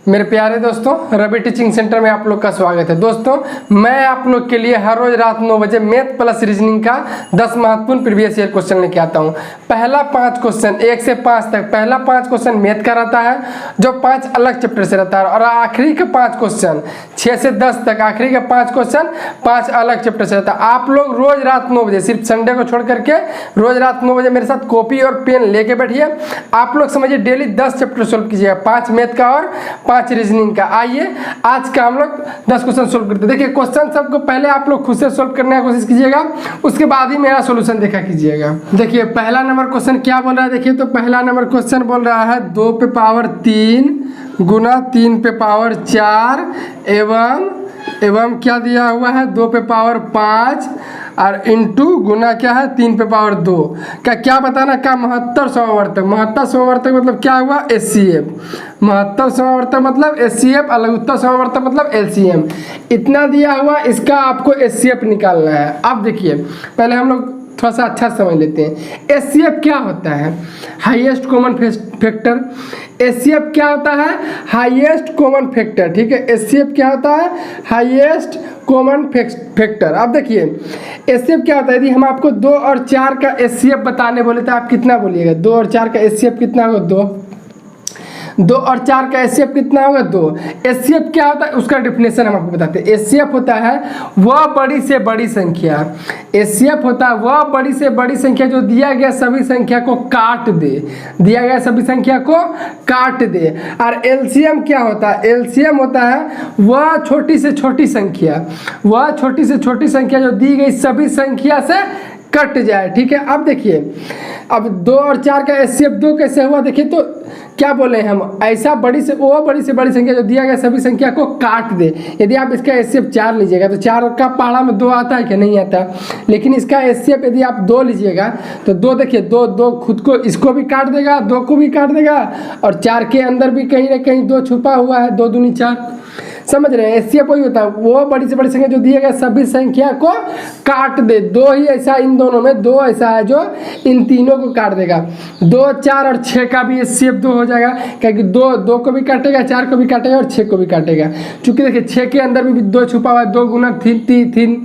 मेरे प्यारे दोस्तों, रवि टीचिंग सेंटर में आप लोग का स्वागत है। दोस्तों, मैं आप लोग के लिए हर रोज रात 9 बजे मैथ प्लस रीजनिंग का 10 महत्वपूर्ण प्रीवियस ईयर क्वेश्चन लेके आता हूं। पहला 5 क्वेश्चन 1 से 5 तक, पहला 5 क्वेश्चन मैथ का रहता है जो 5 अलग चैप्टर से रहता है, और आखिरी के 5 क्वेश्चन 6 से 10 तक, आखिरी के 5 क्वेश्चन 5 अलग चैप्टर से रहता है। आप लोग रोज रात 9 बजे, सिर्फ संडे को छोड़ करके रोज रात 9 बजे मेरे साथ कॉपी और पेन लेके बैठिए। आप लोग समझिए डेली 10 चैप्टर सोल्व कीजिएगा, 5 मैथ का और 5 रीजनिंग का। आइए आज का हम लोग 10 क्वेश्चन सोल्व करते हैं। देखिए, क्वेश्चन सबको पहले आप लोग खुद से सोल्व करने की कोशिश कीजिएगा, उसके बाद ही मेरा सॉल्यूशन देखा कीजिएगा। देखिए पहला नंबर क्वेश्चन क्या बोल रहा है। देखिए तो पहला नंबर क्वेश्चन बोल रहा है 2 पे पावर 3 गुना 3 पे पावर 4 एवं क्या दिया हुआ है 2 पे पावर 5 और इंटू गुना क्या है 3 पे पावर 2 का क्या बताना का महत्तर समवर्तक। महत्तर समवर्तक मतलब क्या हुआ HCF। महत्तर समवर्तक मतलब HCF, लघुत्तर समवर्तक मतलब LCM। इतना दिया हुआ, इसका आपको HCF निकालना है। अब देखिए पहले हम लोग थोड़ा सा अच्छा समझ लेते हैं। HCF क्या होता है? Highest common factor. HCF क्या होता है? Highest common factor. ठीक है, HCF क्या होता है? Highest common factor. अब देखिए HCF क्या होता है। यदि हम आपको 2 और 4 का HCF बताने बोले तो आप कितना बोलिएगा? 2 और 4 का HCF कितना होगा? 2 और 4 का HCF कितना होगा? 2। HCF क्या होता है उसका डेफिनेशन हम आपको बताते हैं। HCF होता है वह बड़ी से बड़ी संख्या। HCF होता है वह बड़ी से बड़ी संख्या जो दिया गया सभी संख्या को काट दे, दिया गया सभी संख्या को काट दे। और LCM क्या होता है? LCM होता है वह छोटी से छोटी संख्या, वह छोटी से छोटी संख्या जो दी गई सभी संख्या से कट जाए। ठीक है, अब देखिए अब 2 और 4 का HCF 2 कैसे हुआ? देखिए तो क्या बोले हम, ऐसा बड़ी से बड़ी संख्या जो दिया गया सभी संख्या को काट दे। यदि आप इसका HCF 4 लीजिएगा तो 4 का पहाड़ा में 2 आता है क्या? नहीं आता। लेकिन इसका HCF यदि आप 2 लीजिएगा तो 2 देखिए 2 खुद को इसको भी काट देगा, 2 को भी काट देगा, और 4 के अंदर भी कहीं ना कहीं 2 छुपा हुआ है। 2 दूनी 4, समझ रहे हैं? HCF वही होता है वो बड़ी से बड़ी संख्या जो दिया गया सभी संख्या को काट दे। 2 ही ऐसा, इन दोनों में 2 ऐसा है जो इन तीनों को काट देगा। 2, 4 और 6 का भी HCF 2 हो जाएगा, क्योंकि 2 को भी काटेगा, 4 को भी काटेगा और 6 को भी काटेगा। चूंकि देखिए 6 के अंदर भी 2 छुपा हुआ है, 2 गुना 3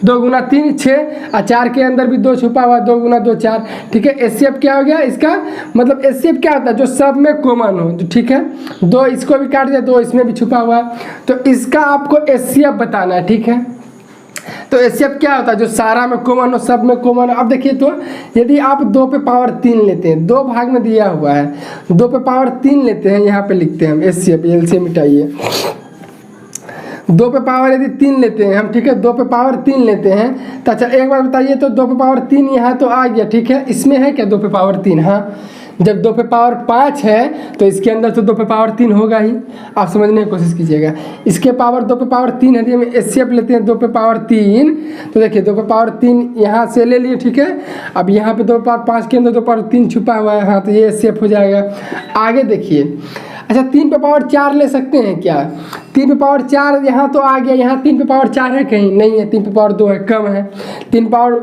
2 गुना 3 6, और 4 के अंदर भी 2 छुपा हुआ है, 2 गुना 2 4। ठीक है, HCF क्या हो गया इसका? मतलब HCF क्या होता है? जो सब में कॉमन हो। ठीक है, 2 इसको भी काट दिया, 2 इसमें भी छुपा हुआ है, तो इसका आपको HCF बताना है। ठीक है, तो HCF क्या होता है? जो सारा में कॉमन हो, सब में कॉमन हो। अब देखिए तो यदि आप 2 पे पावर 3 लेते हैं, 2 भाग में दिया हुआ है, 2 पे पावर 3 लेते हैं, यहाँ पे लिखते हैं हम HCF, LCM मिटाइए। 2 पे पावर यदि 3 लेते हैं हम, ठीक है, 2 पे पावर 3 लेते हैं तो अच्छा एक बार बताइए तो 2 पे पावर 3 यहाँ तो आ गया। ठीक है, इसमें है क्या 2 पे पावर 3? हाँ, जब 2 पे पावर 5 है तो इसके अंदर तो 2 पे पावर 3 होगा ही। आप समझने की कोशिश कीजिएगा। इसके पावर 2 पे पावर 3 यदि हम HCF लेते हैं 2 पे पावर 3, तो देखिए 2 पे पावर 3 यहाँ से ले लिए। ठीक है, अब यहाँ पे 2 पे पावर 5 के अंदर 2 पे पावर 3 छुपा हुआ है, हाँ, तो ये HCF हो जाएगा। आगे देखिए, अच्छा 3 पे पावर 4 ले सकते हैं क्या? 3 पे पावर 4 यहाँ तो आ गया, यहाँ 3 पे पावर 4 है कहीं? नहीं है, 3 पे पावर 2 है, कम है। 3 पावर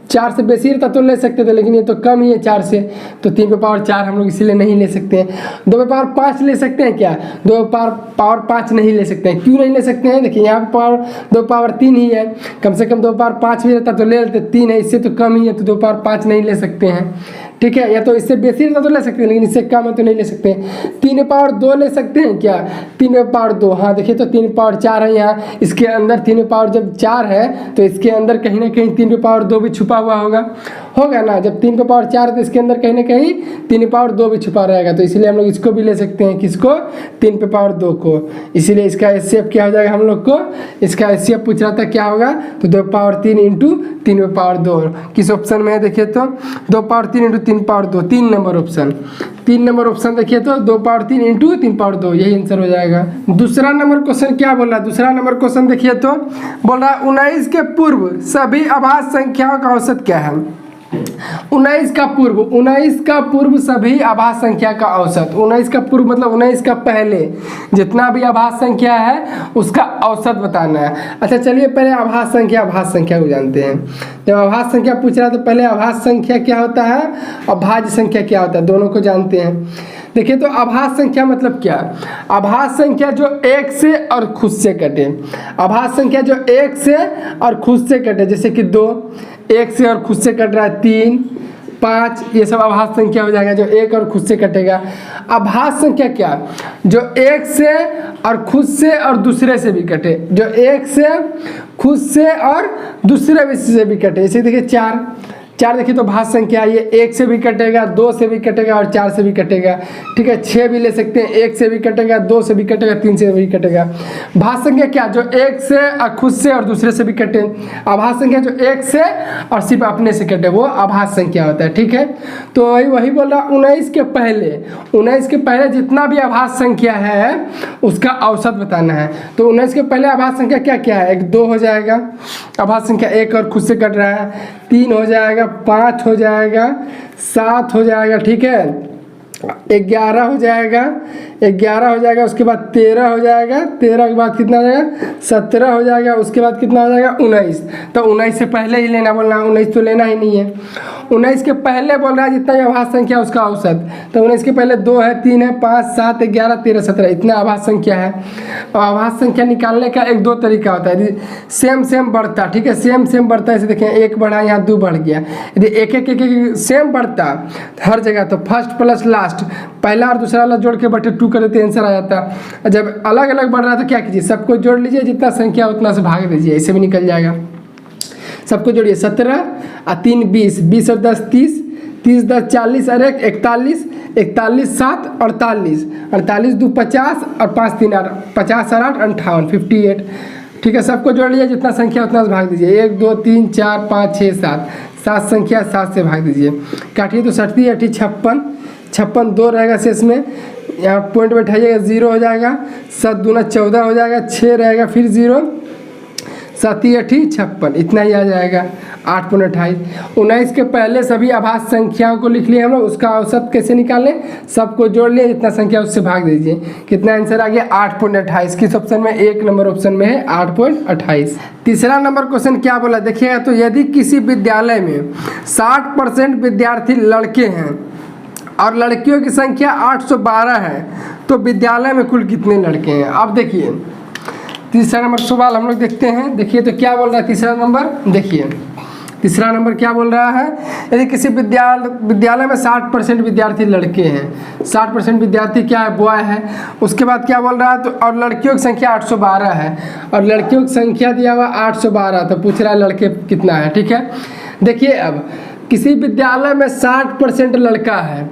4 से बेसी रहता तो ले सकते थे, लेकिन ये तो कम ही है 4 से, तो 3 पे पावर 4 हम लोग इसीलिए नहीं ले सकते हैं। 2 पे पावर 5 ले सकते हैं क्या? 2 पे पावर 5 नहीं ले सकते हैं। क्यों नहीं ले सकते हैं? देखिए यहाँ पे 2 पे पावर 3 ही है, कम से कम 2 पे पावर 5 भी रहता तो ले लेते। 3 है, इससे तो कम ही है, तो 2 पे पावर 5 नहीं ले सकते हैं। ठीक है, या तो इससे बेसी रहता तो ले सकते हैं, लेकिन इससे कम है तो नहीं ले सकते हैं। 3 पे पावर 2 ले सकते हैं क्या? 3 पे पावर 2, हाँ देखिए तो 3 पे पावर 4 है यहाँ, इसके अंदर 3 पे पावर जब 4 है तो इसके अंदर कहीं ना कहीं 3 पे पावर 2 भी छुपा हुआ होगा ना। जब 3 पे पावर 4 है तो इसके अंदर कहीं ना कहीं 3 पे पावर 2 भी छुपा रहेगा, तो इसलिए हम लोग इसको भी ले सकते हैं। किसको? 3 पे पावर 2 को। इसीलिए इसका HCF क्या हो जाएगा हम लोग को? इसका HCF पूछ रहा था क्या होगा, तो 2 पावर 3 इंटू 3 पे पावर 2। किस ऑप्शन में है देखिए तो 2 power 3 into 3 power 2, 3 number option. 3 number option देखिए तो 2 पावर 3 इंटू 3 पावर 2, यही आंसर हो जाएगा। दूसरा नंबर क्वेश्चन क्या बोल रहा है? दूसरा नंबर क्वेश्चन देखिए तो बोल रहा है 19 के पूर्व सभी अभाज्य संख्याओं का औसत क्या है? 19 का पूर्व सभी अभाज्य संख्या का औसत। 19 का पूर्व मतलब 19 का पहले जितना भी अभाज्य संख्या है उसका औसत बताना है। अच्छा चलिए पहले अभाज्य संख्या को जानते हैं। जब अभाज्य संख्या पूछ रहा है तो पहले अभाज्य संख्या क्या होता है और भाज्य संख्या क्या होता है, दोनों को जानते हैं। देखिए तो आभास संख्या मतलब क्या? आभास संख्या जो एक से और खुद से कटे। आभास संख्या जो एक से और खुद से कटे, जैसे कि 2 एक से और खुद से कट रहा है, 3 5, ये सब आभास संख्या हो जाएगा जो एक और खुद से कटेगा। आभास संख्या क्या? जो एक से और खुद से और दूसरे से भी कटे, जो एक से खुद से और दूसरे से भी कटे। जैसे देखिए 4 देखिए तो भाज्य संख्या है, ये 1 से भी कटेगा, 2 से भी कटेगा और 4 से भी कटेगा। ठीक है, 6 भी ले सकते हैं, 1 से भी कटेगा, 2 से भी कटेगा, 3 से भी कटेगा। भाज्य संख्या क्या? जो एक से और खुद से और दूसरे से भी कटे। आभास संख्या जो एक से और सिर्फ अपने से कटे, वो आभास संख्या होता है। ठीक है, तो वही बोल रहा 19 के पहले जितना भी आभास संख्या है उसका औसत बताना है। तो 19 के पहले आभास संख्या क्या क्या है? एक 2 हो जाएगा, आभास संख्या एक और खुद से कट रहा है, 3 हो जाएगा, 5 हो जाएगा, 7 हो जाएगा, ठीक है, 11 हो जाएगा, 11 हो जाएगा, उसके बाद 13 हो जाएगा, 13 के बाद कितना हो जाएगा? 17 हो जाएगा, उसके बाद कितना हो जाएगा? 19। तो 19 से पहले ही लेना बोलना, 19 तो लेना ही नहीं है। 19 के पहले बोल रहा है जितना भी आभास संख्या उसका औसत। तो 19 के पहले 2 है, 3 है, 5, 7, 11, 13, 17, इतना आभास संख्या है। और आभास संख्या निकालने का 1-2 तरीका होता है। सेम बढ़ता, ठीक है, सेम बढ़ता है। जैसे देखें 1 बढ़ा, यहाँ 2 बढ़ गया। यदि एक सेम बढ़ता हर जगह तो फर्स्ट प्लस लास्ट, पहला और दूसरा वाला जोड़ के बटे 2 कर देते, आंसर आ जाता। जब अलग अलग बढ़ रहा है तो क्या कीजिए, सबको जोड़ लीजिए, जितना संख्या उतना से भाग दीजिए, ऐसे भी निकल जाएगा। सबको जोड़िए, 17 और 3 20, 20 और 10 30, 30 10 40 और 1 41, 41 7 48, 48 2 50 और 5 3 8, 50 और 8 58, 58। ठीक है, सबको जोड़ लीजिए, जितना संख्या उतना से भाग दीजिए। 1 2 3 4 5 6 7, 7 संख्या 7 से भाग दीजिए। काटिए तो 60 80 56, 56 2 रहेगा शेष में, यहाँ पॉइंट बैठाइएगा, 0 हो जाएगा, 7 दूना 14 हो जाएगा, 6 रहेगा, फिर 0, 7 8 56, इतना ही आ जाएगा। 8 × 28। 19 के पहले सभी आभास संख्याओं को लिख लिए हम लोग, उसका औसत कैसे निकालें? सबको जोड़ लिए, जितना संख्या उससे भाग दीजिए। कितना आंसर आ गया? 8.28। किस ऑप्शन में? 1 नंबर ऑप्शन में है 8.28। तीसरा नंबर क्वेश्चन क्या बोला देखिएगा, तो यदि किसी विद्यालय में 60% विद्यार्थी लड़के हैं और लड़कियों की संख्या 812 है, तो विद्यालय में कुल कितने लड़के हैं? अब देखिए तीसरा नंबर सवाल हम लोग देखते हैं। देखिए तो क्या बोल रहा है तीसरा नंबर, देखिए तीसरा नंबर क्या बोल रहा है, यदि किसी विद्यालय में 60% विद्यार्थी लड़के हैं, 60% विद्यार्थी क्या है? बॉय है। उसके बाद क्या बोल रहा है, तो और लड़कियों की संख्या 812 है, और लड़कियों की संख्या दिया हुआ 812, तो पूछ रहा है लड़के कितना है। ठीक है, देखिए अब किसी विद्यालय में 60% लड़का है,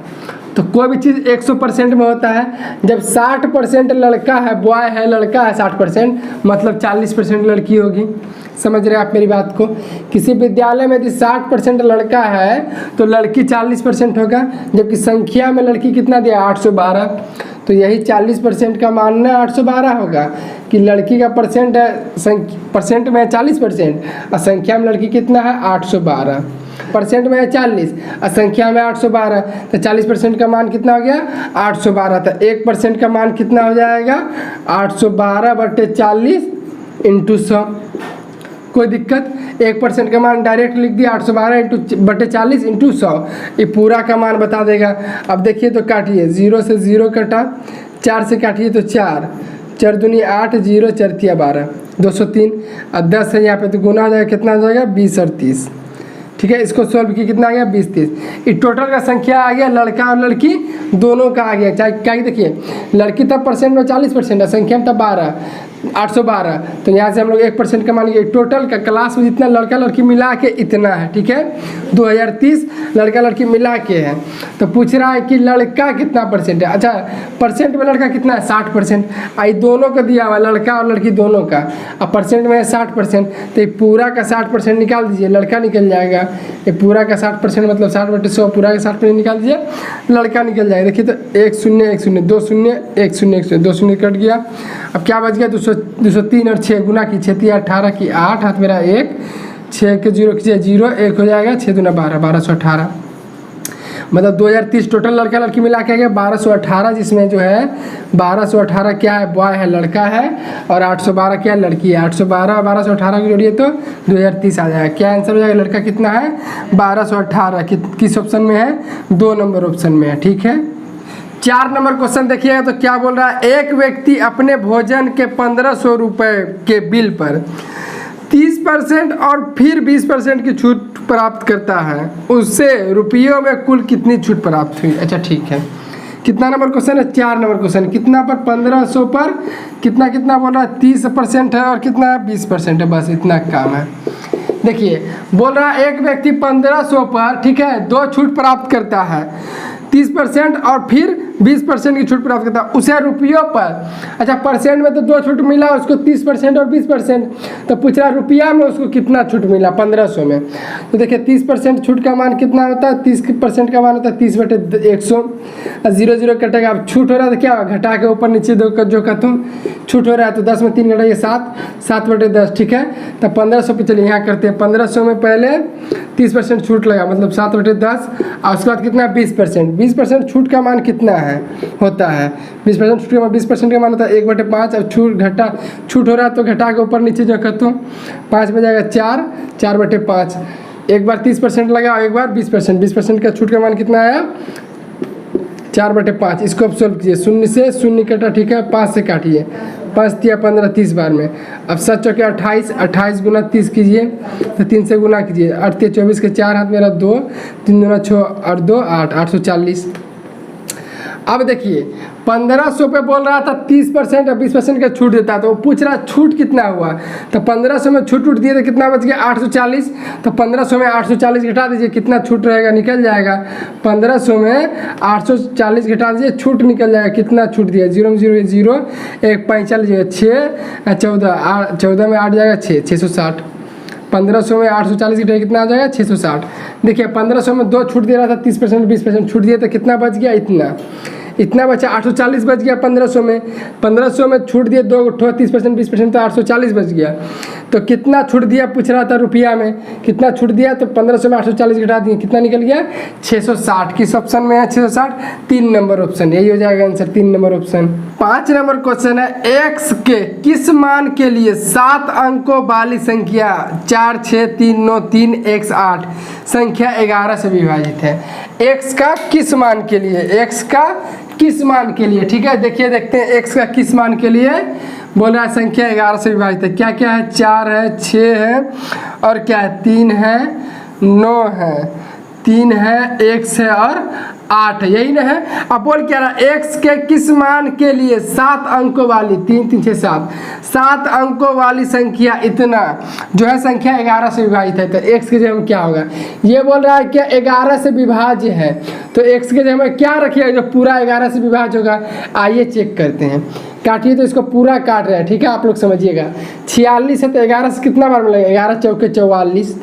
तो कोई भी चीज़ 100% में होता है। जब 60% लड़का है, बॉय है, लड़का है 60%, मतलब 40% लड़की होगी। समझ रहे हैं आप मेरी बात को? किसी विद्यालय में यदि 60% लड़का है तो लड़की 40% होगा, जबकि संख्या में लड़की कितना दिया? 812। तो यही 40% का मानना 812 होगा कि लड़की का परसेंट है, परसेंट में है 40% और संख्या में लड़की कितना है? 812। परसेंट में है 40 और संख्या में 812, तो 40% का मान कितना हो गया? 812। तो 1% का मान कितना हो जाएगा? 812/40 × 100। कोई दिक्कत? 1% का मान डायरेक्ट लिख दिया, 812/40 × 100, ये पूरा का मान बता देगा। अब देखिए तो काटिए, 0 से 0 कटा, 4 से काटिए तो 4, 4 दूनी 8, 0 4 तिया 12, 203, और 10 है यहाँ पे तो गुना हो जाएगा, कितना हो जाएगा? 20 और 30। ठीक है, इसको सॉल्व किया, कितना आ गया? 20 30। ये टोटल का संख्या आ गया, लड़का और लड़की दोनों का आ गया। चाहे क्या देखिए, लड़की तब परसेंट में 40% है, संख्या में तब 812, तो यहाँ से हम लोग 1% का मान लिया। टोटल का क्लास में जितना लड़का लड़की मिला के इतना है। ठीक है, 2030 लड़का लड़की मिला के है। तो पूछ रहा है कि लड़का कितना परसेंट है। अच्छा, परसेंट में लड़का कितना है? 60%। आई दोनों का दिया हुआ, लड़का और लड़की दोनों का, अब परसेंट में है 60%, तो ये पूरा का 60% निकाल दीजिए, लड़का निकल जाएगा। ये पूरा का 60% मतलब 60/100, पूरा का 60% निकाल दीजिए, लड़का निकल जाएगा। देखिए तो 1 0 1 0 2 0 1 0 1 0, 2 0 कट गया। अब क्या बच गया? 203 और 6 गुना की 6 18 की 8, हाथ मेरा 1, 6 के 0 कीजिए 0, 1 हो जाएगा, 6 दूना 12, 1218। मतलब 2030 टोटल लड़का लड़की मिला के आ गया 1218, जिसमें जो है 1218 क्या है? बॉय है, लड़का है, और 812 क्या है? लड़की है। 812 और 1218 को जोड़िए तो 2030 आ जाएगा। क्या आंसर हो जाएगा? लड़का कितना है? 1218। किस ऑप्शन में है? 2 नंबर ऑप्शन में है। ठीक है, 4 नंबर क्वेश्चन देखिएगा तो क्या बोल रहा है, एक व्यक्ति अपने भोजन के 1500 रुपये के बिल पर 30% और फिर 20% की छूट प्राप्त करता है, उससे रुपयों में कुल कितनी छूट प्राप्त हुई। अच्छा ठीक है, कितना नंबर क्वेश्चन है, 4 नंबर क्वेश्चन। कितना पर 1500 पर कितना कितना बोल रहा है, 30% है और कितना है 20% है, बस इतना काम है। देखिए बोल रहा है एक व्यक्ति 1500 पर ठीक है 2 छूट प्राप्त करता है, 30% और फिर 20% की छूट प्राप्त करता है, उसे रुपयों पर। अच्छा परसेंट में तो 2 छूट मिला उसको, 30% और 20%, तो पूछ रहा रुपया में उसको कितना छूट मिला 1500 में। तो देखिए 30% छूट का मान कितना होता है, 30% का मान होता है 30/100, 0 कटेगा। अब छूट हो रहा है तो क्या घटा के ऊपर नीचे दो जो का तुम छूट हो रहा है तो 10 में 3 घटाइए 7, 7/10 ठीक है। तो 1500 पे चलिए यहाँ करते हैं, 1500 में पहले 30% छूट लगा मतलब 7/10 और उसके बाद कितना 20% छूट का मान कितना है होता है 20% छूट का मान 20% का मान होता है 1/5। अब छूट हो रहा है तो घटा के ऊपर नीचे जो करता हूँ 5 में जाएगा 4, 4/5। एक बार 30% लगा और एक बार 20% का छूट का मान कितना आया 4/5। इसको अब सोल्व कीजिए, 0 से 0 कटा ठीक है, 5 से काटिए, 5 या 15 30 बार में। अब 7 चौके 28, 28 गुना 30 कीजिए तो 3 से गुना कीजिए, 8 के 24 के 4 हाथ मेरा 2, 3 दूना 6 और 2 8, 840। अब देखिए 1500 पे बोल रहा था 30% और 20% का छूट देता है, तो वो पूछ रहा छूट कितना हुआ, तो 1500 में छूट दिए तो कितना बच गया 840। तो 1500 में 840 घटा दीजिए, कितना छूट रहेगा निकल जाएगा, 1500 में 840 घटा दीजिए छूट निकल जाएगा, कितना छूट दिया 0 0 0 1 5 लीजिएगा 6 14 14 में 8 जाएगा 6, 660। 1500 में 840 घटाइए कितना आ जाएगा 660। देखिए 1500 में 2 छूट दे रहा था 30% 20% छूट दिया तो कितना बच गया इतना बचा 840 बच गया 1500 में। 1500 में छूट दिए 2 30% 20% तो 840 बच गया। तो कितना छूट दिया पूछ रहा था रुपया में, कितना छूट दिया, तो 1500 में 840 घटा दिए कितना निकल गया 660। किस ऑप्शन में है 660, 3 नंबर ऑप्शन, यही हो जाएगा answer 3 number option. 5 number question है, x के किस मान के लिए 7 अंकों वाली संख्या 4 6 3 9 3 x 8 संख्या 11 से विभाजित है। x का किस मान के लिए, x का किस मान के लिए ठीक है। देखिए देखते हैं x का किस मान के लिए बोल रहा है, संख्या 11 से विभाजित है। क्या क्या है, 4 है 6 है और क्या है 3 है 9 है 3 है 1 है और 8 है, यही ना है। अब बोल क्या रहा, x के किस मान के लिए 7 अंकों वाली 3 3 6 7 अंकों वाली संख्या इतना जो है संख्या 11 से विभाजित है, तो x के जगह में क्या होगा। ये बोल रहा है कि 11 से विभाज्य है, तो x के जगह में क्या रखिएगा जो पूरा 11 से विभाज्य होगा। आइए चेक करते हैं, काटिए तो इसको पूरा काट रहा है ठीक है, आप लोग समझिएगा। 46 है तो 11 से कितना बार मिलेगा, 11 चौके 44,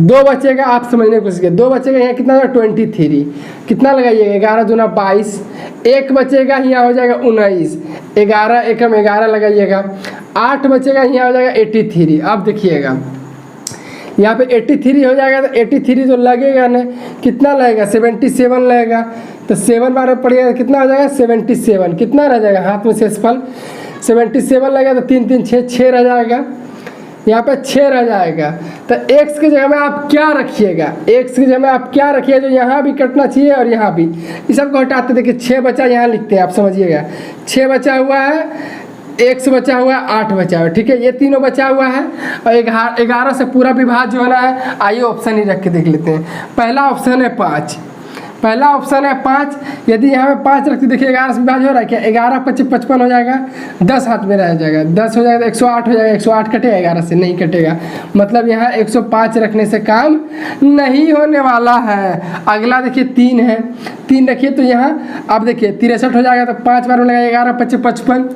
2 बचेगा, आप समझने की कोशिश कीजिए, 2 बचेगा यहाँ कितना होगा 23, कितना लगाइएगा 11 दूना 22, 1 बचेगा यहाँ हो जाएगा 19, 11 एकम 11 लगाइएगा, 8 बचेगा यहाँ हो जाएगा 83। अब देखिएगा यहाँ पे 83 हो जाएगा, तो 83 जो लगेगा ना कितना लगेगा 77 लगेगा, तो 7 बार पड़ेगा कितना हो जाएगा 77, कितना रह जाएगा हाथ में शेषफल 77 लगेगा, तो 3 3 6 6 रह जाएगा, यहाँ पे 6 रह जाएगा। तो x के जगह में आप क्या रखिएगा, x की जगह में आप क्या रखिएगा जो यहाँ भी कटना चाहिए और यहाँ भी, इस सबको हटाते देखिए 6 बचा यहाँ लिखते हैं, आप समझिएगा 6 बचा हुआ है, x बचा हुआ है, 8 बचा हुआ है ठीक है, ये तीनों बचा हुआ है और 11 से पूरा विभाज्य होना है। आइए ऑप्शन ही रख के देख लेते हैं। पहला ऑप्शन है 5, पहला ऑप्शन है 5, यदि यहाँ पे 5 रखते देखिए 11 से विभाज्य हो रहा है क्या, 11 5 55 हो जाएगा, 10 हाथ में रह जाएगा, 10 हो जाएगा तो 108 हो जाएगा, 108 कटेगा 11 से नहीं कटेगा, मतलब यहाँ 105 रखने से काम नहीं होने वाला है। अगला देखिए 3 है, 3 रखिए तो यहाँ अब देखिए 63 हो जाएगा, तो 5 बार में लगेगा 11 5 55,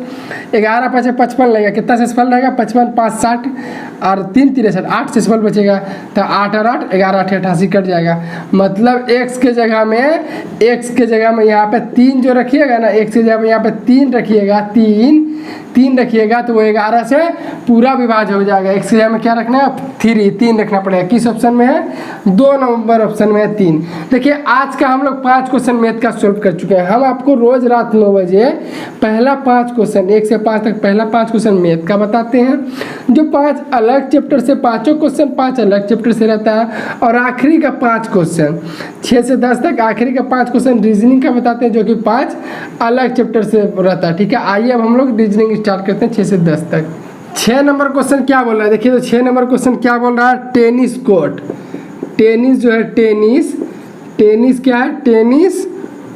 11 5 55 लगेगा, कितना शेषफल रहेगा 55 5 60 और 3 63, 8 शेषफल बचेगा, तो 8 और 8 11 8 88 कट जाएगा। मतलब x के जगह में यहाँ पे 3 जो रखिएगा ना, x के जगह में यहाँ पे 3 रखिएगा, 3 रखिएगा तो वो 11 से पूरा विभाज्य हो जाएगा। x की जगह में क्या रखना है 3 रखना पड़ेगा। किस ऑप्शन में है 2 नंबर ऑप्शन में है 3। देखिए आज का हम लोग 5 क्वेश्चन मैथ का सोल्व कर चुके हैं। हम आपको रोज रात 9 बजे पहला 5 क्वेश्चन 1 से 5 तक पहला 5 क्वेश्चन मैथ का बताते हैं, जो 5 अलग चैप्टर से, पाँचों क्वेश्चन 5 अलग चैप्टर से रहता है, और आखिरी का 5 क्वेश्चन 6 से 10 तक आखिरी का 5 क्वेश्चन रीजनिंग का बताते हैं, जो कि 5 अलग चैप्टर से रहता है। ठीक है, आइए अब हम लोग रीजनिंग स्टार्ट करते हैं 6 से 10 तक। 6 नंबर क्वेश्चन क्या बोल रहा है देखिए, तो 6 नंबर क्वेश्चन क्या बोल रहा है, टेनिस कोर्ट। टेनिस जो है टेनिस क्या है, टेनिस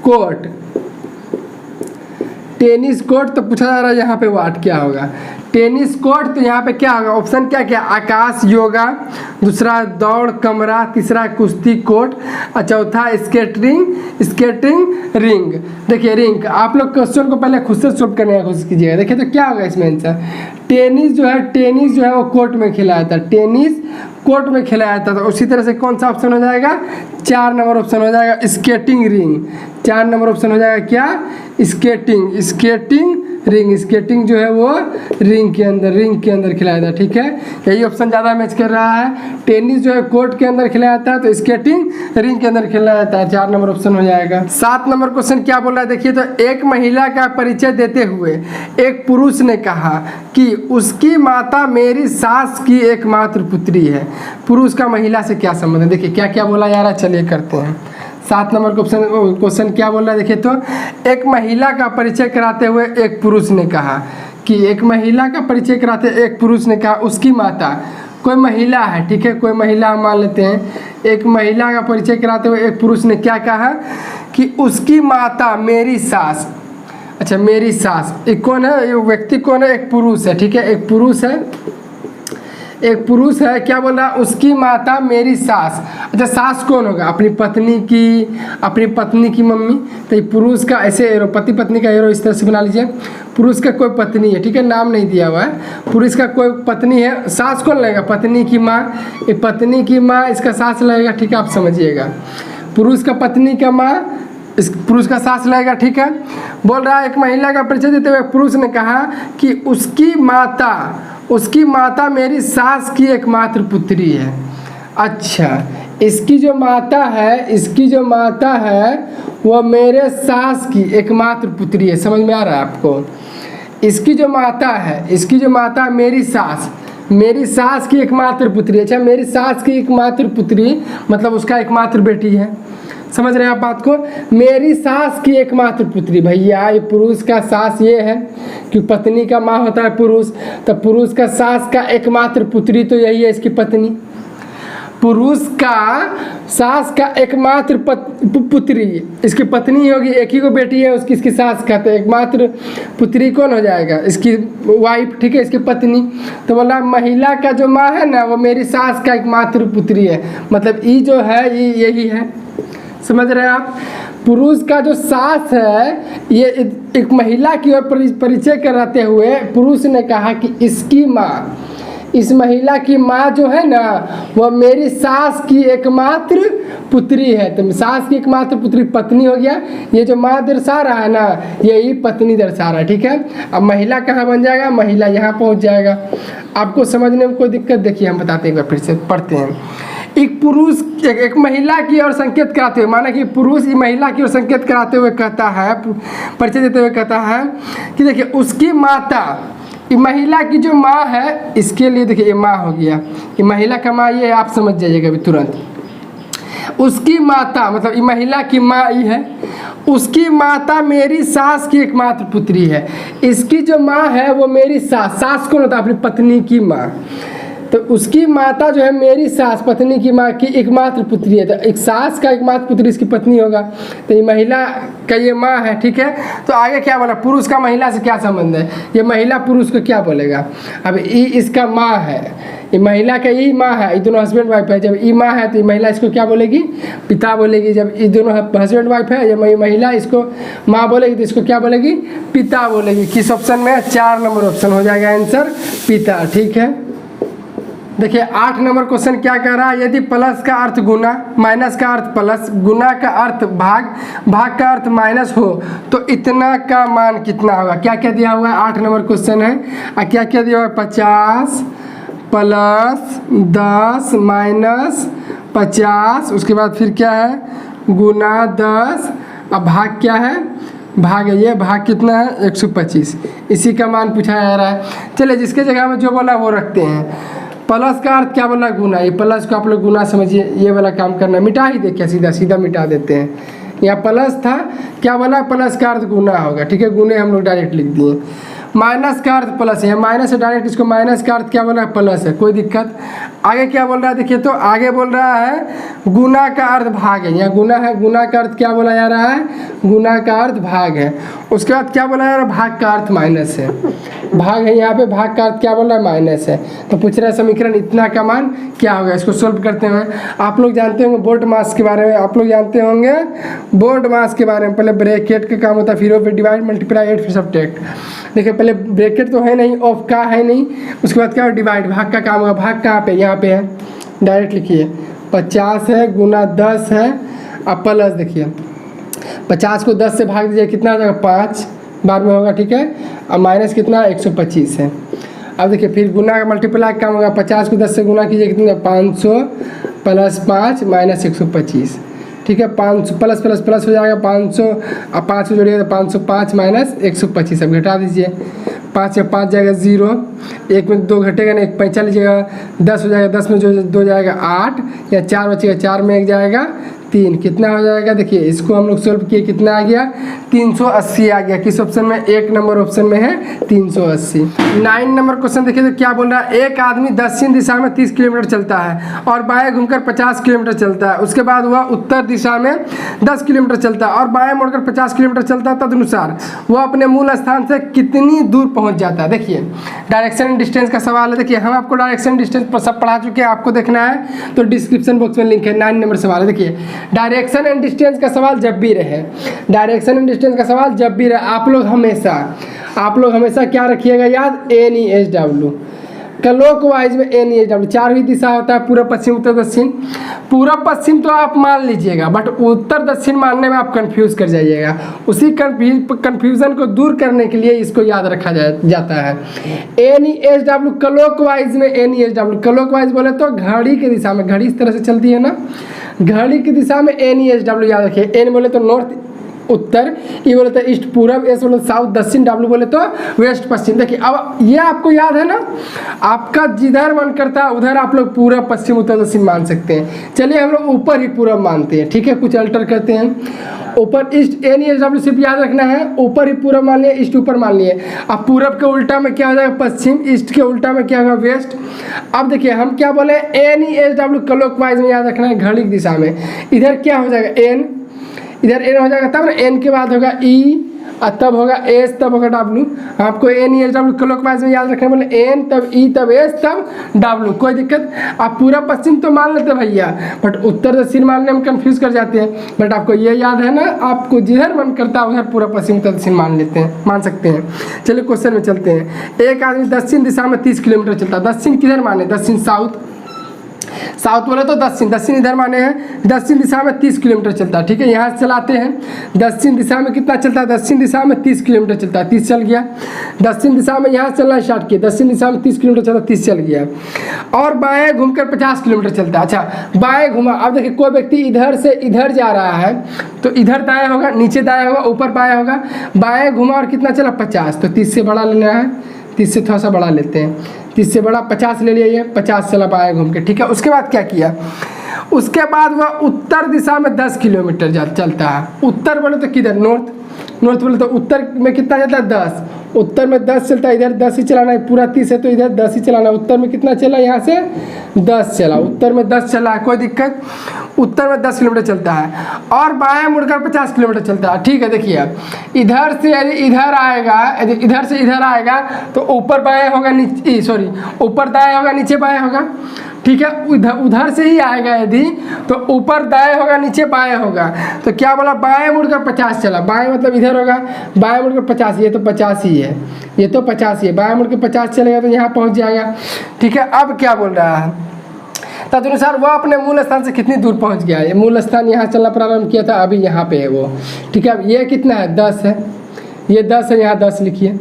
कोर्ट। टेनिस कोर्ट तो पूछा जा रहा है यहाँ पे वाट क्या होगा, टेनिस कोर्ट तो यहाँ पे क्या होगा, ऑप्शन क्या क्या, आकाश योगा, दूसरा दौड़ कमरा, तीसरा कुश्ती कोर्ट, और चौथा स्केटिंग रिंग। देखिए रिंग, आप लोग क्वेश्चन को पहले खुद से सोल्व करने की कोशिश कीजिएगा। देखिए तो क्या होगा इसमें आंसर, टेनिस जो है वो कोर्ट में खेला जाता है, टेनिस कोर्ट में खेला जाता है। तो उसी तरह से कौन सा ऑप्शन हो जाएगा, 4 नंबर ऑप्शन हो जाएगा स्केटिंग रिंग। 4 नंबर ऑप्शन हो जाएगा क्या, स्केटिंग रिंग। स्केटिंग जो है वो रिंग के अंदर खिलाया जाता है। ठीक है, यही ऑप्शन ज़्यादा मैच कर रहा है। टेनिस जो है कोर्ट के अंदर खिलाया जाता है, तो स्केटिंग रिंग के अंदर खिलाया जाता है। 4 नंबर ऑप्शन हो जाएगा। 7 नंबर क्वेश्चन क्या बोल रहा है देखिए, तो एक महिला का परिचय देते हुए एक पुरुष ने कहा कि उसकी माता मेरी सास की एकमात्र पुत्री है। पुरुष का महिला से क्या संबंध है, देखिए क्या क्या बोला जा रहा है, चलिए करते हैं। 7 नंबर क्वेश्चन क्या बोल रहा है देखिए, तो एक महिला का परिचय कराते हुए एक पुरुष ने कहा कि, एक महिला का परिचय कराते एक पुरुष ने कहा उसकी माता, कोई महिला है, ठीक है, कोई महिला मान लेते हैं, एक महिला का परिचय कराते हुए एक पुरुष ने क्या कहा कि उसकी माता मेरी सास। अच्छा मेरी सास, एक कौन है, ये व्यक्ति कौन है, एक पुरुष है। ठीक है, एक पुरुष है, क्या बोल रहा है, उसकी माता मेरी सास। अच्छा सास कौन होगा, अपनी पत्नी की मम्मी। तो ये पुरुष का ऐसे एरो, पति पत्नी का एरो इस तरह से बना लीजिए। पुरुष का कोई पत्नी है, ठीक है, नाम नहीं दिया हुआ है, पुरुष का कोई पत्नी है, सास कौन लगेगा, पत्नी की माँ। ये पत्नी की माँ इसका सास लगेगा। ठीक है, आप समझिएगा, पुरुष का पत्नी का माँ इस पुरुष का सास लगेगा। ठीक है, बोल रहा है एक महिला का परिचय देते हुए पुरुष ने कहा कि उसकी माता मेरी सास की एकमात्र पुत्री है। अच्छा, इसकी जो माता है वो मेरे सास की एकमात्र पुत्री है। समझ में आ रहा है आपको, इसकी जो माता मेरी सास की एकमात्र पुत्री। अच्छा मेरी सास की एकमात्र पुत्री मतलब उसका एकमात्र बेटी है। समझ रहे हैं आप बात को, मेरी सास की एकमात्र पुत्री। भैया ये पुरुष का सास ये है कि पत्नी का माँ होता है पुरुष, तो पुरुष का सास का एकमात्र पुत्री तो यही है इसकी पत्नी। पुरुष का सास का एकमात्र पुत्री इसकी पत्नी होगी, एक ही को बेटी है उसकी, इसकी सास का, तो एकमात्र पुत्री कौन हो जाएगा, इसकी वाइफ। ठीक है, इसकी पत्नी। तो बोला महिला का जो माँ है ना वो मेरी सास का एकमात्र पुत्री है, मतलब ये जो है ये यही है। समझ रहे हैं आप, पुरुष का जो सास है ये एक महिला की ओर परिचय कराते हुए पुरुष ने कहा कि इसकी माँ, इस महिला की माँ जो है ना वो मेरी सास की एकमात्र पुत्री है। तो सास की एकमात्र पुत्री पत्नी हो गया, ये जो माँ दर्शा रहा है ना यही पत्नी दर्शा रहा है। ठीक है, अब महिला कहाँ बन जाएगा, महिला यहाँ पहुँच जाएगा। आपको समझने में कोई दिक्कत, देखिए हम बताते हैं, एक बार फिर से पढ़ते हैं। एक पुरुष एक महिला की ओर संकेत कराते हुए, माना कि पुरुष महिला की ओर संकेत कराते हुए कहता है, परिचय देते हुए कहता है कि देखिए उसकी माता, ये महिला की जो माँ है इसके लिए देखिए ये माँ हो गया, ये महिला का माँ ये है, आप समझ जाइएगा अभी तुरंत। उसकी माता मतलब ये महिला की माँ ये है, उसकी माता मेरी सास की एकमात्र पुत्री है। इसकी जो माँ है वो मेरी सास कौन होता है, अपनी पत्नी की माँ। तो उसकी माता जो है मेरी सास, पत्नी की माँ की एकमात्र पुत्री है। तो एक सास का एकमात्र पुत्री इसकी पत्नी होगा, तो ये महिला का ये माँ है। ठीक है, तो आगे क्या बोला, पुरुष का महिला से क्या संबंध है, ये महिला पुरुष को क्या बोलेगा। अब ये इसका माँ है, ये महिला का यही माँ है, ये दोनों हस्बैंड वाइफ है। जब ये माँ है तो ये महिला इसको क्या बोलेगी, पिता बोलेगी। जब ये दोनों हस्बैंड वाइफ है, जब ये महिला इसको माँ बोलेगी तो इसको क्या बोलेगी, पिता बोलेगी। किस ऑप्शन में, 4 नंबर ऑप्शन हो जाएगा आंसर, पिता। ठीक है, देखिए 8 नंबर क्वेश्चन क्या कह रहा है, यदि प्लस का अर्थ गुना, माइनस का अर्थ प्लस, गुना का अर्थ भाग, भाग का अर्थ माइनस हो तो इतना का मान कितना होगा। क्या क्या दिया हुआ है, 8 नंबर क्वेश्चन है। और क्या क्या दिया हुआ है, 50 प्लस 10 माइनस 50, उसके बाद फिर क्या है गुना 10, अब भाग क्या है, भाग है ये, भाग कितना है 125, इसी का मान पूछा जा रहा है। चलिए जिसके जगह में जो बोला वो रखते हैं। प्लस का अर्थ क्या बोला गुना, ये प्लस को आप लोग गुना समझिए, ये वाला काम करना, मिटा ही देखिए, सीधा सीधा मिटा देते हैं। यहाँ प्लस था, क्या बोला प्लस का अर्थ गुना होगा, ठीक है, गुने हम लोग डायरेक्ट लिख दिए। माइनस का अर्थ प्लस है, माइनस है डायरेक्ट, इसको माइनस का अर्थ क्या बोल रहा है प्लस है, कोई दिक्कत। आगे क्या बोल रहा है देखिए, तो आगे बोल रहा है गुना का अर्थ भाग है, यहाँ गुना है, गुना का अर्थ क्या बोला जा रहा है, गुना का अर्थ भाग है। उसके बाद क्या बोला जा रहा है, भाग का अर्थ माइनस है, भाग है यहाँ पे, भाग का अर्थ क्या बोल रहा है माइनस है। तो पूछ रहा है समीकरण इतना का मान क्या होगा, इसको सोल्व करते हैं। आप लोग जानते होंगे बोर्ड मास के बारे में, आप लोग जानते होंगे बोर्ड मास के बारे में, पहले ब्रैकेट का काम होता है, फिर वो डिवाइड मल्टीप्लाई एड फिर सब्ट्रैक्ट। देखिए पहले ब्रैकेट तो है नहीं, ऑफ का है नहीं, उसके बाद क्या हो डिवाइड, भाग का काम होगा। भाग कहाँ पे, यहाँ पे है, डायरेक्ट लिखिए 50 है गुना 10 है, अब प्लस देखिए 50 को 10 से भाग दीजिए कितना आ जाएगा 5 बार में होगा, ठीक है। अब माइनस कितना 125 है। अब देखिए फिर गुना का मल्टीप्लाई काम होगा, 50 को 10 से गुना कीजिए कितना 500 प्लस 5 माइनस 125, ठीक है। 500 प्लस प्लस प्लस हो जाएगा 500, अब 5 को जोड़िएगा तो 505 माइनस 125, अब घटा दीजिए, 5 से 5 जाएगा 0, 1 में 2 घटेगा ना, 1 पैंचा लीजिएगा 10 हो जाएगा, 10 में जो 2 जाएगा 8, या 4 बचेगा, 4 में 1 जाएगा 3, कितना हो जाएगा देखिए, इसको हम लोग सोल्व किए कितना आ गया 380 आ गया। किस ऑप्शन में, 1 नंबर ऑप्शन में है 380। 9 नंबर क्वेश्चन देखिए तो क्या बोल रहा है, एक आदमी दक्षिण दिशा में 30 किलोमीटर चलता है और बाएं घूमकर 50 किलोमीटर चलता है, उसके बाद वह उत्तर दिशा में 10 किलोमीटर चलता है और बाएं मुड़कर 50 किलोमीटर चलता है, तदनुसार वह अपने मूल स्थान से कितनी दूर पहुंच जाता है। देखिए डायरेक्शन एंड डिस्टेंस का सवाल है, देखिए हम आपको डायरेक्शन डिस्टेंस सब पढ़ा चुके हैं, आपको देखना है तो डिस्क्रिप्शन बॉक्स में लिंक है। 9 नंबर सवाल है, देखिए डायरेक्शन एंड डिस्टेंस का सवाल जब भी रहे, डायरेक्शन एंड डिस्टेंस का सवाल जब भी रहे, आप लोग हमेशा क्या रखिएगा याद, NESW, क्लॉक वाइज में NESW, 4 ही दिशा होता है, पूर्व पश्चिम उत्तर दक्षिण। पूर्व पश्चिम तो आप मान लीजिएगा, बट उत्तर दक्षिण मानने में आप कंफ्यूज कर जाइएगा। उसी कंफ्यूजन को दूर करने के लिए इसको याद रखा जाता है। NESW क्लॉक वाइज में, NESW क्लॉक वाइज बोले तो घड़ी की दिशा में, घड़ी इस तरह से चलती है ना, घड़ी की दिशा में NESW याद रखिए। N बोले तो नॉर्थ उत्तर, E बोले तो ईस्ट पूरब, S बोले तो साउथ दक्षिण, W बोले तो वेस्ट पश्चिम। देखिए अब ये आपको याद है ना, आपका जिधर मन करता है उधर आप लोग पूरब पश्चिम उत्तर दक्षिण मान सकते हैं। चलिए हम लोग ऊपर ही पूरब मानते हैं, ठीक है, कुछ अल्टर करते हैं। ऊपर ईस्ट, NESW सिर्फ याद रखना है, ऊपर ही पूरब मान लिए, ईस्ट ऊपर मान लिए। अब पूरब के उल्टा में क्या हो जाएगा पश्चिम, ईस्ट के उल्टा में क्या होगा वेस्ट। अब देखिए हम क्या बोले, NESW क्लॉकवाइज में याद रखना है, घड़ी की दिशा में। इधर क्या हो जाएगा N, इधर N हो जाएगा, तब ना N के बाद होगा E, और तब होगा S, तब होगा W। आपको NESW क्लॉकवाइज में याद रखना, बोले N तब E तब S तब W, कोई दिक्कत। आप पूरा पश्चिम तो मान लेते भैया, बट उत्तर दक्षिण मानने में कंफ्यूज कर जाते हैं। बट आपको ये याद है ना, आपको जिधर मन करता है उधर पूरा पश्चिम उत्तर दक्षिण मान सकते हैं। चलिए क्वेश्चन में चलते हैं। एक आदमी दक्षिण दिशा में 30 किलोमीटर चलता है, दक्षिण किधर माने, दक्षिण साउथ बोले तो दक्षिण इधर माने हैं, दक्षिण दिशा में 30 किलोमीटर चलता है, ठीक है। यहाँ से चलाते हैं, दक्षिण दिशा में कितना चलता है, दक्षिण दिशा में 30 किलोमीटर चलता है, 30 चल गया। दक्षिण दिशा में यहाँ चलना स्टार्ट किया, दक्षिण दिशा में 30 किलोमीटर चलता, 30 चल गया। और बाएं घूमकर 50 किलोमीटर चलता है। अच्छा बाएं घुमा, अब देखिए कोई व्यक्ति इधर से इधर जा रहा है तो इधर दाएं होगा, नीचे दाएं होगा, ऊपर बाएं होगा। बाएं घुमा और कितना चला 50, तो 30 से बड़ा लेना है, 30 से थोड़ा सा बड़ा लेते हैं, 30 से बड़ा 50 ले लिया, ये 50 चला बाएं घूम के, ठीक है। उसके बाद क्या किया, उसके बाद वह उत्तर दिशा में 10 किलोमीटर चलता है। उत्तर बोले तो किधर, नॉर्थ बोले तो उत्तर में कितना चलता है 10, उत्तर में 10 चलता है, इधर 10 ही चलाना है, पूरा 30 है तो इधर 10 ही चलाना है। उत्तर में कितना चला, यहाँ से 10 चला, उत्तर में 10 चला है, कोई दिक्कत। उत्तर में 10 किलोमीटर चलता है और बाएं मुड़कर 50 किलोमीटर चलता है, ठीक है। देखिए अब इधर से यदि इधर आएगा, यदि इधर से इधर आएगा तो ऊपर बाएं होगा, नीचे ऊपर दाएं होगा, नीचे बाएं होगा। ठीक है, उधर से ही आएगा यदि तो ऊपर दाएं होगा, नीचे बाएं होगा। तो क्या बोला, बाएं मुड़कर 50 चला, बाएं मतलब इधर होगा, बाएं मुड़कर 50, ये तो 50 ही है, ये तो 50 ही है, बाएं मुड़कर 50 चलेगा तो यहाँ पहुँच जाएगा। ठीक है, अब क्या बोल रहा है, तदनुसार वह अपने मूल स्थान से कितनी दूर पहुँच गया है। मूल स्थान यहाँ चलना प्रारंभ किया था, अभी यहाँ पे है वो। ठीक है, अब ये कितना है, 10 है, ये 10 है, यहाँ 10 लिखिए।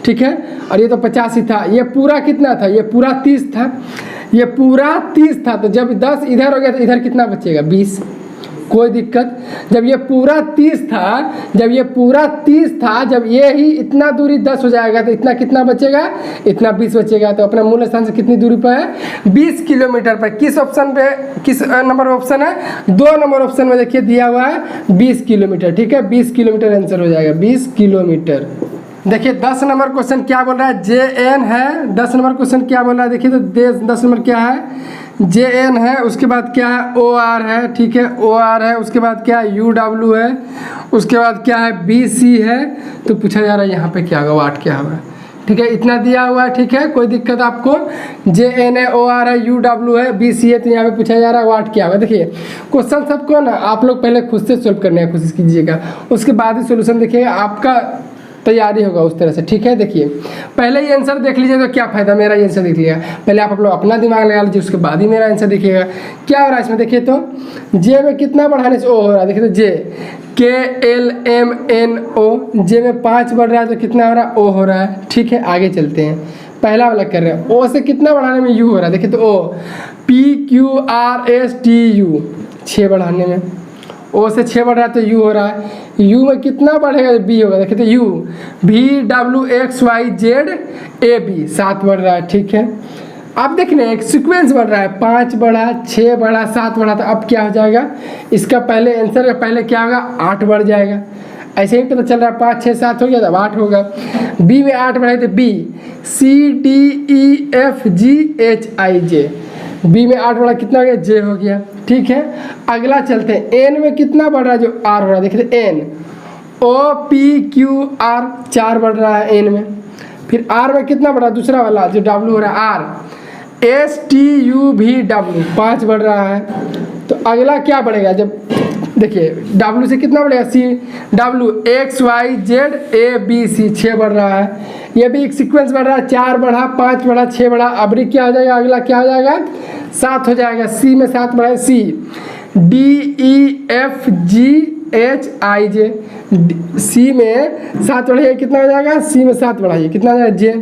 ठीक है, और ये तो 50 ही था। ये पूरा कितना था, ये पूरा 30 था, ये पूरा 30 था। तो जब 10 इधर हो गया तो इधर कितना बचेगा, 20, कोई दिक्कत। जब ये पूरा 30 था, जब ये पूरा 30 था, जब ये ही इतना दूरी 10 हो जाएगा तो इतना कितना बचेगा, इतना 20 बचेगा। तो अपने मूल स्थान से कितनी दूरी पर है, 20 किलोमीटर पर। किस ऑप्शन पे, किस नंबर ऑप्शन है, 2 नंबर ऑप्शन में देखिए दिया हुआ है 20 किलोमीटर। ठीक है, 20 किलोमीटर आंसर हो जाएगा, 20 किलोमीटर। देखिए 10 नंबर क्वेश्चन क्या बोल रहा है, JN है। 10 नंबर क्वेश्चन क्या बोल रहा है, देखिए तो 10 नंबर क्या है, JN है, उसके बाद क्या है, OR है। ठीक है, OR है, उसके बाद क्या है, UW है, उसके बाद क्या है, BC है। तो पूछा जा रहा है यहाँ पे क्या होगा, वाट क्या होगा। ठीक है, इतना दिया हुआ है। ठीक है, कोई दिक्कत आपको, JN है, OR है, UW है, BC है। तो यहाँ पे पूछा जा रहा है वाट क्या होगा। देखिए क्वेश्चन सबको ना आप लोग पहले खुद से सोल्व करने की कोशिश कीजिएगा, उसके बाद ही सोल्यूशन देखिएगा, आपका तैयारी होगा उस तरह से। ठीक है, देखिए पहले ही आंसर देख लीजिए तो क्या फ़ायदा, मेरा ही आंसर देख लीजिएगा। पहले आप लोग अपना दिमाग लगा लीजिए, उसके बाद ही मेरा आंसर देखिएगा क्या हो रहा है इसमें। देखिए तो J में कितना बढ़ाने से O हो रहा है, देखिए तो J KLMNO, J में 5 बढ़ रहा है तो कितना हो रहा है, O हो रहा है। ठीक है, आगे चलते हैं, पहला वाला कर रहे हैं। O से कितना बढ़ाने में U हो रहा है, देखिए तो O PQRSTU, 6 बढ़ाने में, O से 6 बढ़ रहा है तो U हो रहा है। U में कितना बढ़ेगा, B होगा, देखिए तो U VWXYZAB, 7 बढ़ रहा है। ठीक है, अब देखने एक सीक्वेंस बढ़ रहा है, 5 बढ़ा, 6 बढ़ा, 7 बढ़ा, तो अब क्या हो जाएगा, इसका पहले आंसर का पहले क्या होगा, 8 बढ़ जाएगा। ऐसे ही पता चल रहा है, 5 6 7 हो गया तब 8 होगा। B में 8 बढ़ाए तो B CDEFGHIJ, B में 8 बढ़ा कितना हो गया, J हो गया। ठीक है, अगला चलते हैं, N में कितना बढ़ रहा है, जो R हो रहा है, देखिए N OPQR, 4 बढ़ रहा है N में। फिर R में कितना बढ़ रहा है, दूसरा वाला जो W हो रहा है R STUVW, 5 बढ़ रहा है। तो अगला क्या बढ़ेगा, जब देखिए W से कितना बढ़ेगा, CWXYZABC, 6 बढ़ रहा है। ये भी एक सीक्वेंस बढ़ रहा है, 4 बढ़ा, 5 बढ़ा, 6 बढ़ा, अबरी क्या हो जाएगा, अगला क्या हो जाएगा, 7 हो जाएगा। C में 7 बढ़ा, C DEFGHIJ, C में 7 बढ़ाइए कितना हो जाएगा, C में 7 बढ़ाइए कितना हो जाएगा, J,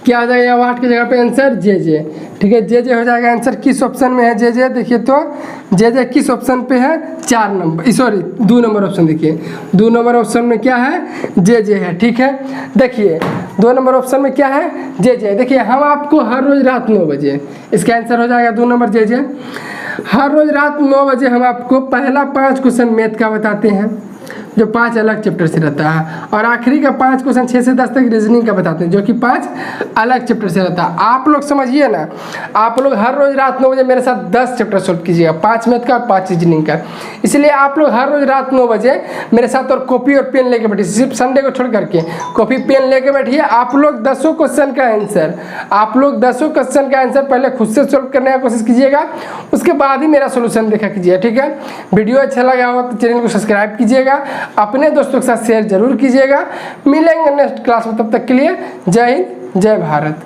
क्या हो जाएगा, वाट की जगह पे आंसर JJ। ठीक है, JJ हो जाएगा आंसर। किस ऑप्शन में है JJ, देखिए तो JJ किस ऑप्शन पे है, 4 नंबर, सॉरी 2 नंबर ऑप्शन। देखिए 2 नंबर ऑप्शन में क्या है, JJ है। ठीक है, देखिए 2 नंबर ऑप्शन में क्या है, JJ। देखिए हम आपको हर रोज़ रात 9 बजे इसका आंसर हो जाएगा 2 नंबर JJ। हर रोज़ रात 9 बजे हम आपको पहला 5 क्वेश्चन मैथ का बताते हैं, जो 5 अलग चैप्टर से रहता है, और आखिरी का 5 क्वेश्चन 6 से 10 तक रीजनिंग का बताते हैं, जो कि 5 अलग चैप्टर से रहता है। आप लोग समझिए ना, आप लोग हर रोज़ रात 9 बजे मेरे साथ 10 चैप्टर सॉल्व कीजिएगा, 5 मैथ का और 5 रीजनिंग का। इसलिए आप लोग हर रोज़ रात 9 बजे मेरे साथ और कॉपी और पेन लेके बैठिए, सिर्फ संडे को छोड़ करके कॉपी पेन लेके बैठिए। आप लोग 10 क्वेश्चन का आंसर, आप लोग 10 क्वेश्चन का आंसर पहले खुद से सॉल्व करने की कोशिश कीजिएगा, उसके बाद ही मेरा सोल्यूशन देखा कीजिए। ठीक है, वीडियो अच्छा लगा हो तो चैनल को सब्सक्राइब कीजिएगा, अपने दोस्तों के साथ शेयर जरूर कीजिएगा। मिलेंगे नेक्स्ट क्लास में, तब तक के लिए जय हिंद, जय भारत।